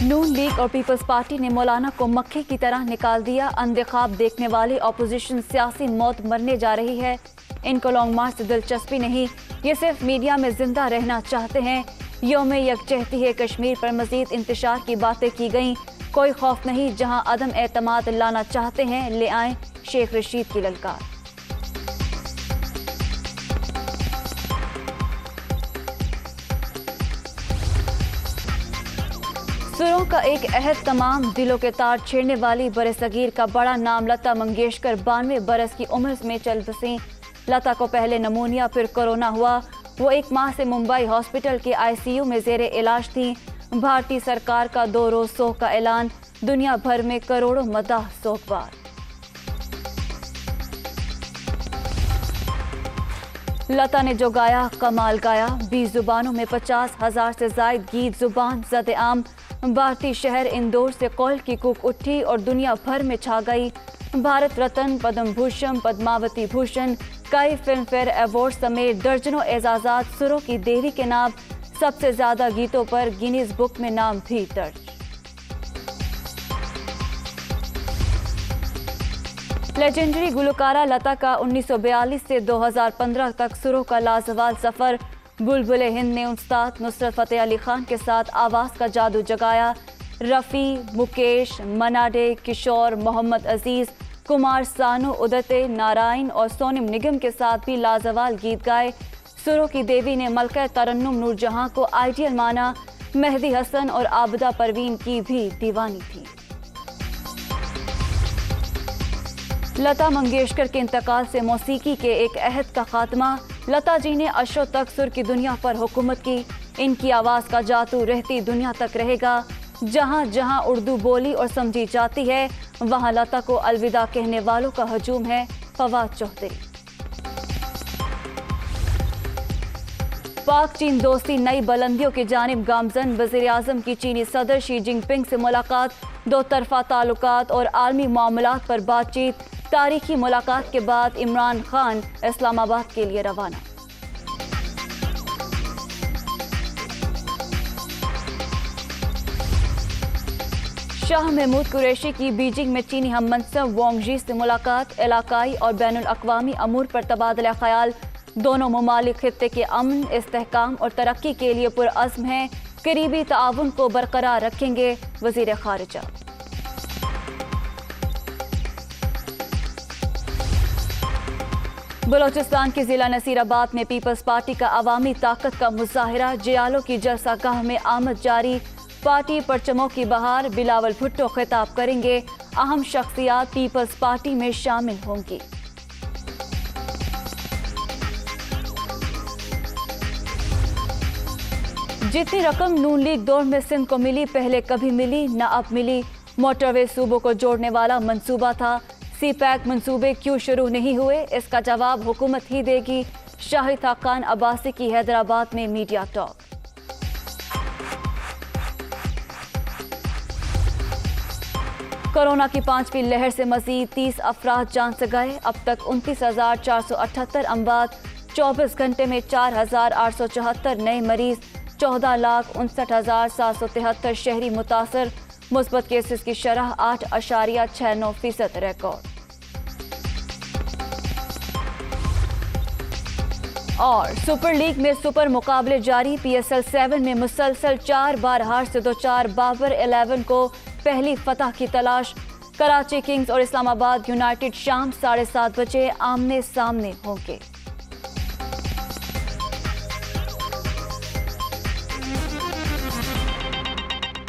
नून league और peoples party ने मौलाना को मक्खी की तरह निकाल दिया। अंधे ख्वाब देखने वाली ऑपोजिशन सियासी मौत मरने जा रही है। इनको लॉन्ग मार्च से दिलचस्पी नहीं, ये सिर्फ मीडिया में जिंदा रहना चाहते हैं। यौम यकजहती है कश्मीर पर मजीद इंतशार की बातें की गईं। कोई खौफ नहीं, जहां अदम एतमाद लाना चाहते हैं ले आएं, शेख रशीद की ललकार। सुरों का एक अहद तमाम दिलों के तार छेड़ने वाली बरसगीर का बड़ा नाम लता मंगेशकर 92 बरस की उम्र में चल बसी। लता को पहले नमूनिया फिर कोरोना हुआ। वो 1 माह से मुंबई हॉस्पिटल के आईसीयू में जेरे इलाज थी। भारतीय सरकार का 2 रोज सोग का ऐलान, दुनिया भर में करोड़ों मदाह सोगवार। लता ने जो गाया कमाल गाया। 20 जुबानों में 50,000 से जायद गीत जुबान ज़द आम। भारतीय शहर इंदौर से कौल की कूक उठी और दुनिया भर में छा गई। भारत रत्न, पद्म भूषण, पद्मावती भूषण, कई फिल्म फेयर अवार्ड समेत दर्जनों एजाजात सुरों की देवी के नाम। सबसे ज्यादा गीतों पर गिनीज बुक में नाम भी दर्ज। लेजेंडरी गुलकारा लता का 1942 से 2015 तक सुरों का लाजवाब सफर। बुलबुले हिंद ने उस्ताद नुसरत फतेह अली खान के साथ आवाज़ का जादू जगाया। रफ़ी, मुकेश, मनाडे, किशोर, मोहम्मद अजीज़, कुमार सानू, उदित नारायण और सोनम निगम के साथ भी लाजवाब गीत गाए। सुरों की देवी ने मलका तरन्नुम नूरजहां को आइडियल माना। मेहदी हसन और आबिदा परवीन की भी दीवानी थी। लता मंगेशकर के इंतकाल से मौसीकी के एक अहद का खात्मा। लता जी ने अशरों तक सुर की दुनिया पर हुकूमत की। इनकी आवाज़ का जादू रहती दुनिया तक रहेगा। जहां जहां उर्दू बोली और समझी जाती है, वहां लता को अलविदा कहने वालों का हजूम है। फवाद चौधरी। पाक चीन दोस्ती नई बुलंदियों की जानिब गामजन। वज़ीर आज़म की चीनी सदर शी जिनपिंग से मुलाकात। 2 तरफा ताल्लुकात और आलमी मामलात पर बातचीत। तारीखी मुलाकात के बाद इमरान खान इस्लामाबाद के लिए रवाना। शाह महमूद कुरैशी की बीजिंग में चीनी हममंसब वांग यी से मुलाकात। इलाकाई और बैनुल अक़वामी अमूर पर तबादला ख्याल। दोनों ममालिक खित्ते के अमन, इस्तेहकाम और तरक्की के लिए पुरअज़्म हैं। करीबी ताउन को बरकरार रखेंगे वज़ीर ख़ारिजा। बलोचिस्तान के जिला नसीराबाद में पीपल्स पार्टी का अवामी ताकत का मुजाहिरा। जियालों की जलसागाह में आमद जारी। पार्टी परचमों की बहार। बिलावल भुट्टो खिताब करेंगे। अहम शख्सियात पीपल्स पार्टी में शामिल होंगी। जितनी रकम नून लीग दौर में सिंध को मिली, पहले कभी मिली न अब मिली। मोटरवे सूबों को जोड़ने वाला मंसूबा था। सी पैक मंसूबे क्यों शुरू नहीं हुए, इसका जवाब हुकूमत ही देगी। शाहिद खान अब्बासी की हैदराबाद में मीडिया टॉक। कोरोना की 5वीं लहर से मजीद 30 अफराद जान से गए। अब तक 29,478 अमवात। 24 घंटे में 4,874 नए मरीज। 14,59,773 शहरी मुतासर। मुस्बत केसेस की शरह 8.69% रिकॉर्ड। और सुपर लीग में सुपर मुकाबले जारी। PSL 7 में मुसलसल 4 बार हार से 2-4 बाबर 11 को पहली फतह की तलाश। कराची किंग्स और इस्लामाबाद यूनाइटेड शाम 7:30 बजे आमने सामने होंगे।